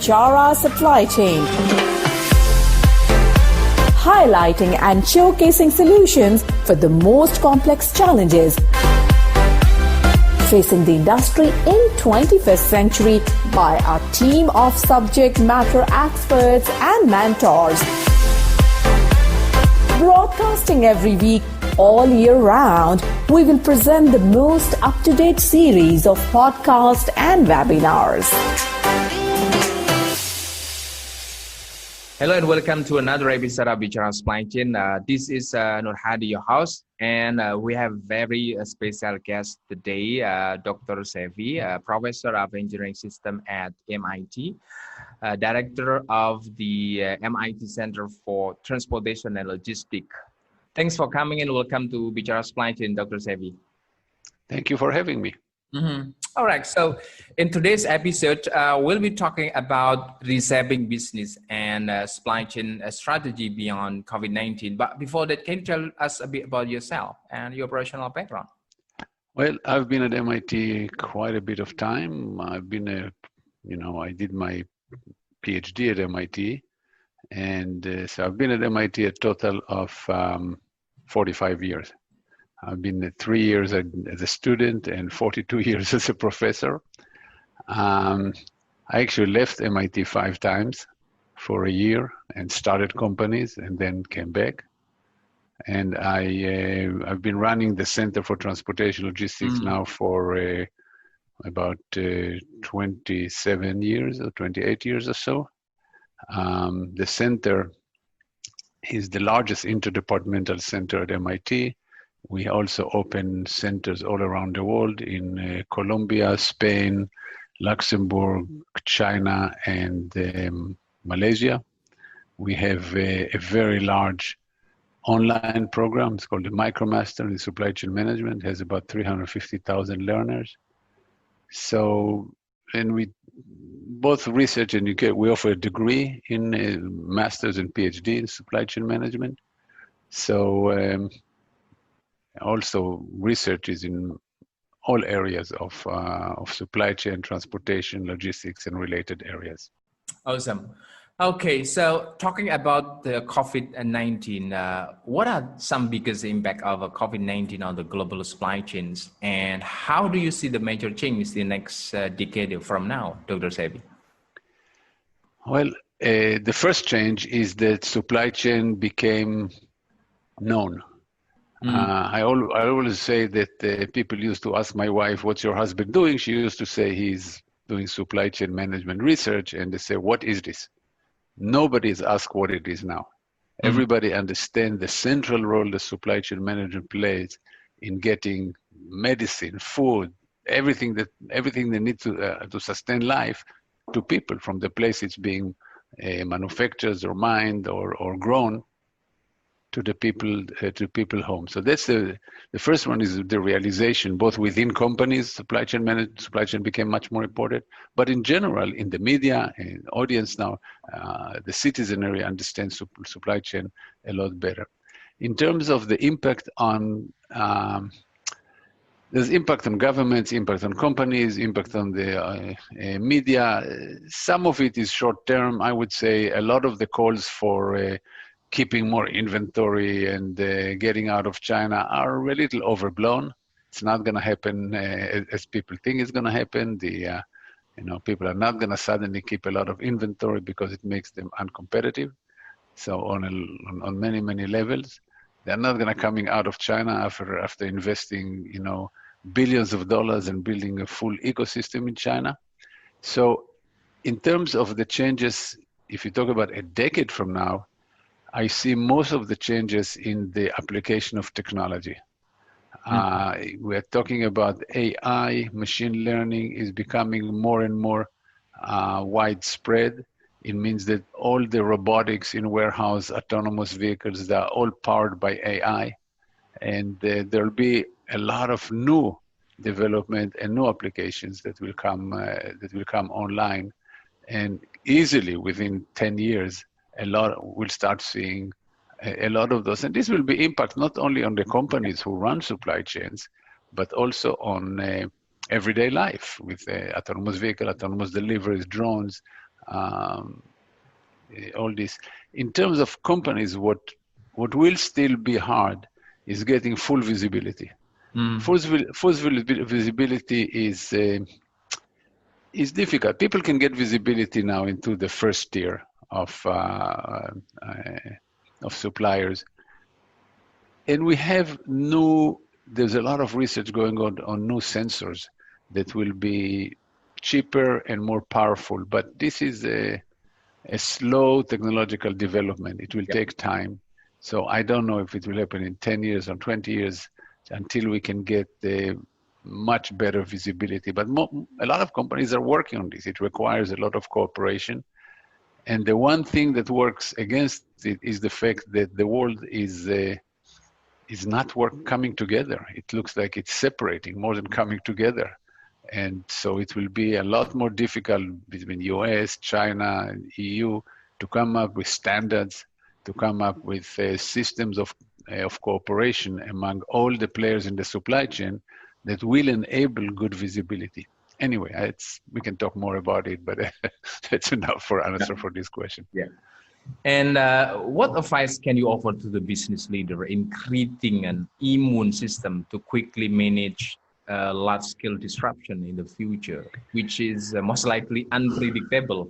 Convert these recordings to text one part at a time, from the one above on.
Bichara Supply Chain, highlighting and showcasing solutions for the most complex challenges facing the industry in 21st century by our team of subject matter experts and mentors. Broadcasting every week, all year round, we will present the most up-to-date series of podcasts and webinars. Hello and welcome to another episode of Bichara Supply Chain. This is Nur Hadi, your host, and we have very special guest today, Dr. Sheffi, Professor of Engineering System at MIT, Director of the MIT Center for Transportation and Logistics. Thanks for coming and welcome to Bichara Supply Chain, Dr. Sheffi. Thank you for having me. Mm-hmm. All right. So in today's episode, we'll be talking about reshaping business and supply chain strategy beyond COVID-19. But before that, can you tell us a bit about yourself and your professional background? Well, I've been at MIT quite a bit of time. I've been I did my PhD at MIT. And so I've been at MIT a total of 45 years. I've been 3 years as a student and 42 years as a professor. I actually left MIT 5 times for a year and started companies and then came back. And I've been running the Center for Transportation Logistics now for about 27 years or 28 years or so. The center is the largest interdepartmental center at MIT. We also open centers all around the world in Colombia, Spain, Luxembourg, China, and Malaysia. We have a very large online program. It's called the MicroMaster in Supply Chain Management. It has about 350,000 learners. So, and we both research and we offer a degree in master's and PhD in supply chain management. So also research is in all areas of supply chain, transportation, logistics, and related areas. Awesome. Okay, so talking about the COVID-19, what are some biggest impact of COVID-19 on the global supply chains, and how do you see the major changes in the next decade from now, Dr. Sheffi? Well, the first change is that supply chain became known. I always say that people used to ask my wife, "What's your husband doing?" She used to say he's doing supply chain management research, and they say, "What is this?" Nobody is asked what it is now. Everybody understands the central role the supply chain management plays in getting medicine, food, everything they need to sustain life to people from the place it's being manufactured or mined or grown to the people home. So that's the first one, is the realization, both within companies, supply chain became much more important, but in general, in the media and audience now, the citizenry understands supply chain a lot better. In terms of the impact on, there's impact on governments, impact on companies, impact on the media. Some of it is short term. I would say a lot of the calls for keeping more inventory and getting out of China are a little overblown. It's not going to happen as people think it's going to happen. People are not going to suddenly keep a lot of inventory because it makes them uncompetitive. So on many levels, they're not going to coming out of China after investing billions of dollars and building a full ecosystem in China. So in terms of the changes, if you talk about a decade from now, I see most of the changes in the application of technology. We're talking about AI, machine learning is becoming more and more widespread. It means that all the robotics in warehouse, autonomous vehicles, they're all powered by AI. And there'll be a lot of new development and new applications that will come online. And easily within 10 years, we'll start seeing a lot of those. And this will be impact not only on the companies who run supply chains, but also on everyday life with autonomous vehicle, autonomous deliveries, drones, um, all this. In terms of companies, what will still be hard is getting full visibility. Full visibility is difficult. People can get visibility now into the first tier of suppliers, and we have there's a lot of research going on new sensors that will be cheaper and more powerful, but this is a slow technological development. It will take time. So I don't know if it will happen in 10 years or 20 years until we can get much better visibility. But a lot of companies are working on this. It requires a lot of cooperation. And the one thing that works against it is the fact that the world is not coming together. It looks like it's separating more than coming together. And so it will be a lot more difficult between US, China, and EU to come up with standards, to come up with systems of cooperation among all the players in the supply chain that will enable good visibility. Anyway, we can talk more about it, but that's enough for answer for this question. Yeah. And what advice can you offer to the business leader in creating an immune system to quickly manage large-scale disruption in the future, which is most likely unpredictable?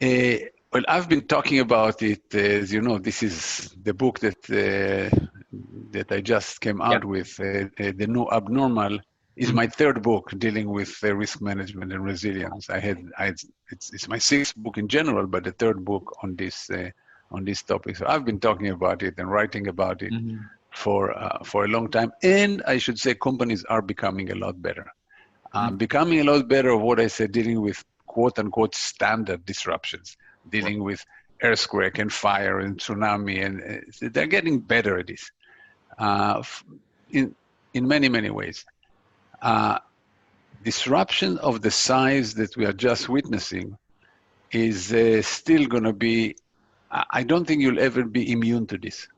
Well, I've been talking about it. As you know, this is the book that I just came out with. The New Abnormal is my third book dealing with risk management and resilience. It's my sixth book in general, but the third book on this topic. So I've been talking about it and writing about it for a long time. And I should say companies are becoming a lot better. Becoming a lot better of what I said, dealing with quote unquote standard disruptions, dealing with earthquake and fire and tsunami, and they're getting better at this in many, many ways. Disruption of the size that we are just witnessing is still going to be, I don't think you'll ever be immune to this.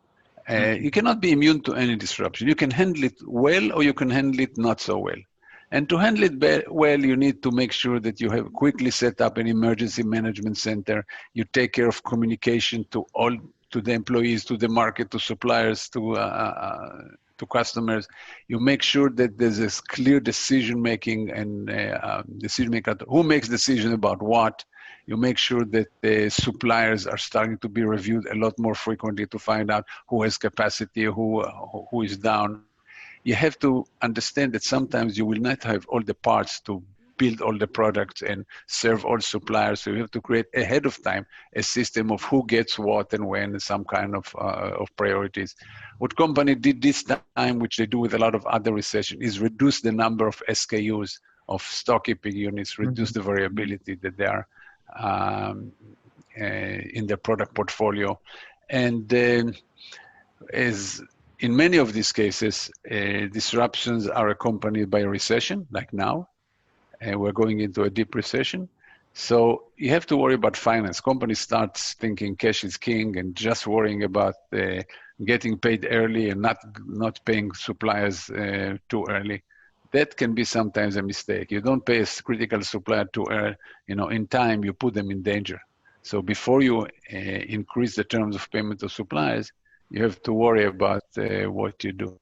You cannot be immune to any disruption. You can handle it well or you can handle it not so well. And to handle it well, you need to make sure that you have quickly set up an emergency management center. You take care of communication to the employees, to the market, to suppliers, to customers. You make sure that there's a clear decision-making and decision-maker who makes decisions about what. You make sure that the suppliers are starting to be reviewed a lot more frequently to find out who has capacity, who is down. You have to understand that sometimes you will not have all the parts to build all the products and serve all suppliers. So you have to create ahead of time a system of who gets what and when, and some kind of priorities. What company did this time, which they do with a lot of other recession, is reduce the number of SKUs, of stock keeping units, reduce the variability that they are in their product portfolio. And as in many of these cases, disruptions are accompanied by a recession, like now. We're going into a deep recession. So you have to worry about finance. Companies start thinking cash is king and just worrying about getting paid early and not paying suppliers too early. That can be sometimes a mistake. You don't pay a critical supplier too early, in time, you put them in danger. So before you increase the terms of payment to suppliers, you have to worry about what you do.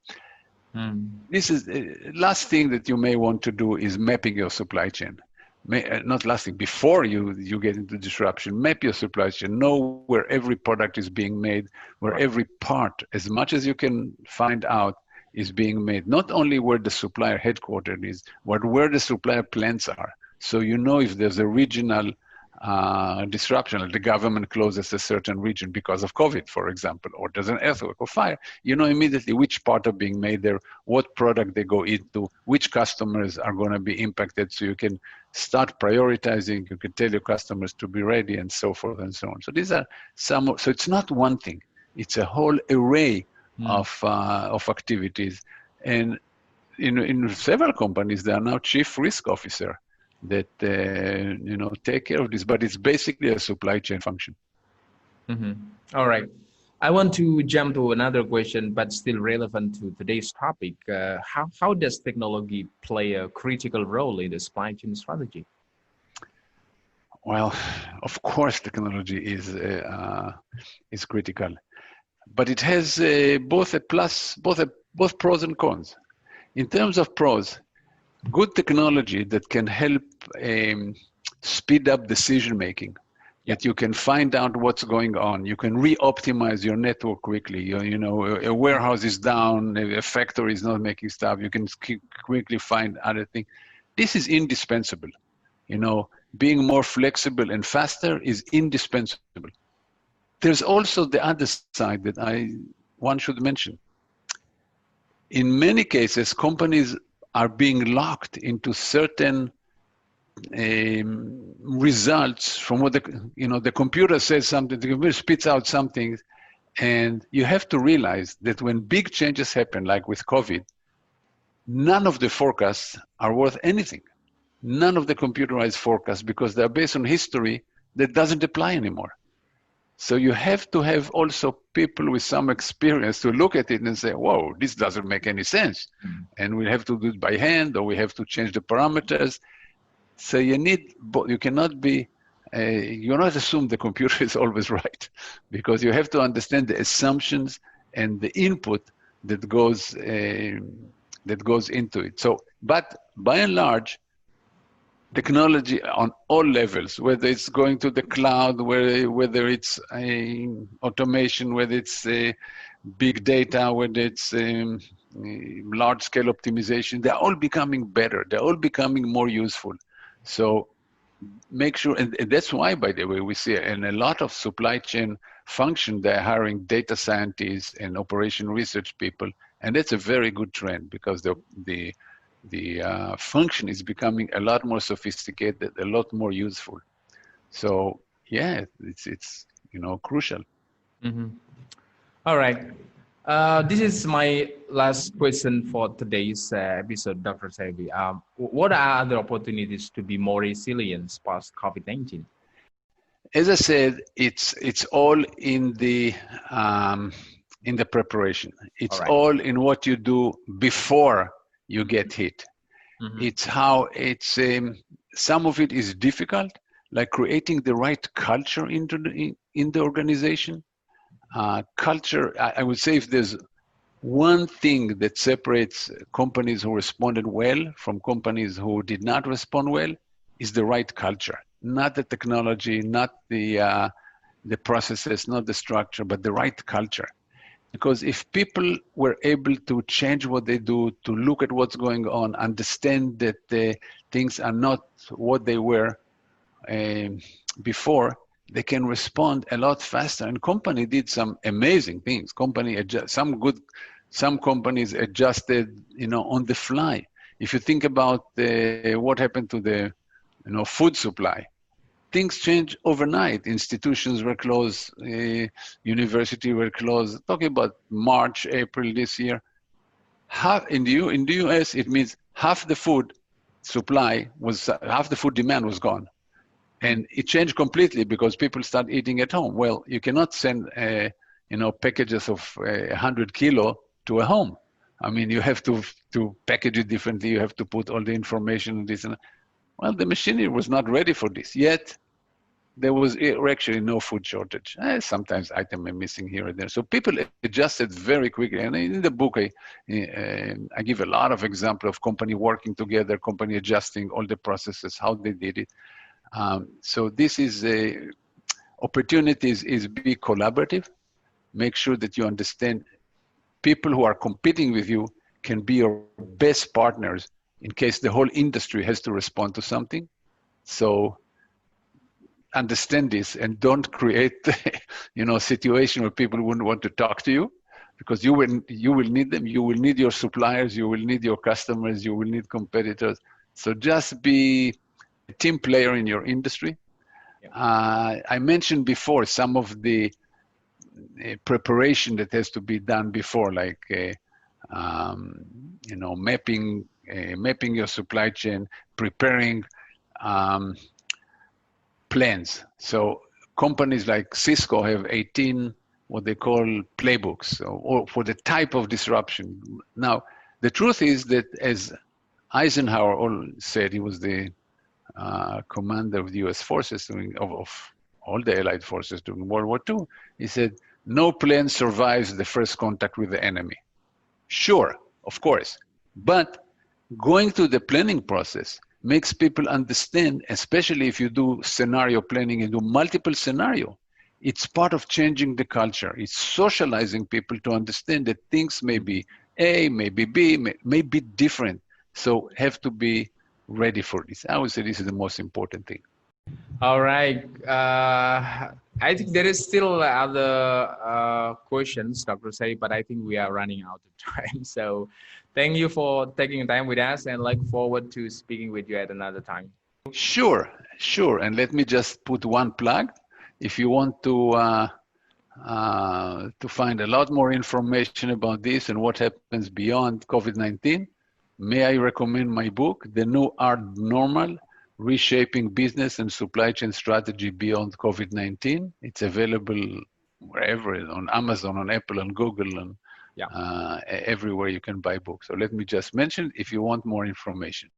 This is last thing that you may want to do is mapping your supply chain. Not last thing, before you get into disruption, map your supply chain, know where every product is being made, where every part, as much as you can find out, is being made. Not only where the supplier headquartered is, but where the supplier plants are. So you know if there's a regional disruption, like the government closes a certain region because of COVID, for example, or there's an earthquake or fire, you know immediately which part are being made there, what product they go into, which customers are going to be impacted, so you can start prioritizing, you can tell your customers to be ready, and so forth and so on. So these are so it's not one thing, it's a whole array of activities. And in several companies, there are now chief risk officer that take care of this, but it's basically a supply chain function. All right, I want to jump to another question, but still relevant to today's topic. How does technology play a critical role in the supply chain strategy? Well, of course, technology is critical, but it has both a plus, both pros and cons. In terms of pros, good technology that can help speed up decision making, Yeah. that you can find out what's going on. You can re-optimize your network quickly. You know, a warehouse is down, a factory is not making stuff. You can quickly find other things. This is indispensable. You know, being more flexible and faster is indispensable. There's also the other side that one should mention. In many cases, companies are being locked into certain results from what the computer says something, the computer spits out something, and you have to realize that when big changes happen, like with COVID, none of the forecasts are worth anything. None of the computerized forecasts, because they're based on history that doesn't apply anymore. So you have to have also people with some experience to look at it and say, whoa, this doesn't make any sense. And we have to do it by hand, or we have to change the parameters. So you cannot assume the computer is always right, because you have to understand the assumptions and the input that goes into it. So, but by and large, technology on all levels, whether it's going to the cloud, whether it's automation, whether it's big data, whether it's large-scale optimization, they're all becoming better. They're all becoming more useful. So make sure, and that's why, by the way, we see in a lot of supply chain function, they're hiring data scientists and operation research people, and that's a very good trend, because the function is becoming a lot more sophisticated, a lot more useful. So yeah, it's crucial. Mm-hmm. All right. This is my last question for today's episode, Dr. Sheffi. What are other opportunities to be more resilient post COVID-19? As I said, it's all in the preparation. It's all in what you do before you get hit. Mm-hmm. It's how some of it is difficult, like creating the right culture in the organization. Culture, I would say, if there's one thing that separates companies who responded well from companies who did not respond well, is the right culture. Not the technology, not the processes, not the structure, but the right culture. Because if people were able to change what they do, to look at what's going on, understand that things are not what they were before, they can respond a lot faster. And company did some amazing things. Some companies adjusted, on the fly. If you think about what happened to the, food supply, things changed overnight. Institutions were closed, university were closed. Talking about March, April this year. In the US, it means half the food demand was gone. And it changed completely because people start eating at home. Well, you cannot send, packages of 100 kilo to a home. I mean, you have to package it differently. You have to put all the information in this. Well, the machinery was not ready for this yet. There was actually no food shortage. Sometimes items are missing here and there. So people adjusted very quickly. And in the book, I give a lot of examples of company working together, company adjusting all the processes, how they did it. So this is opportunities is be collaborative. Make sure that you understand people who are competing with you can be your best partners in case the whole industry has to respond to something. So understand this and don't create, a situation where people wouldn't want to talk to you, because you will need them. You will need your suppliers. You will need your customers. You will need competitors. So just be a team player in your industry. Yeah. I mentioned before some of the preparation that has to be done before, like mapping your supply chain, preparing plans. So companies like Cisco have 18 what they call playbooks, or for the type of disruption. Now, the truth is that, as Eisenhower said, he was the commander of the U.S. forces of all the Allied forces during World War II. He said, "No plane survives the first contact with the enemy." Sure, of course, but going through the planning process makes people understand, especially if you do scenario planning and do multiple scenario. It's part of changing the culture. It's socializing people to understand that things may be A, maybe B, may be different. So have to be ready for this. I would say this is the most important thing. All right. I think there is still other questions, Dr. Say, but I think we are running out of time. So thank you for taking time with us and look forward to speaking with you at another time. Sure. And let me just put one plug. If you want to find a lot more information about this and what happens beyond COVID-19, may I recommend my book, The New Art Normal, Reshaping Business and Supply Chain Strategy Beyond COVID-19. It's available wherever, on Amazon, on Apple, on Google, and everywhere you can buy books. So let me just mention if you want more information.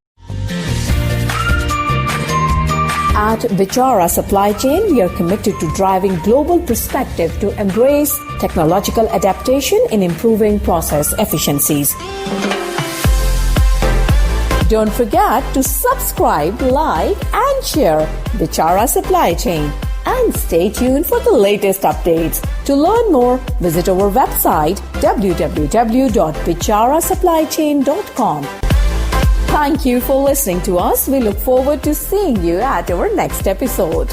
At Bichara Supply Chain, we are committed to driving global perspective to embrace technological adaptation in improving process efficiencies. Don't forget to subscribe, like, and share Bichara Supply Chain. And stay tuned for the latest updates. To learn more, visit our website www.bicharasupplychain.com. Thank you for listening to us. We look forward to seeing you at our next episode.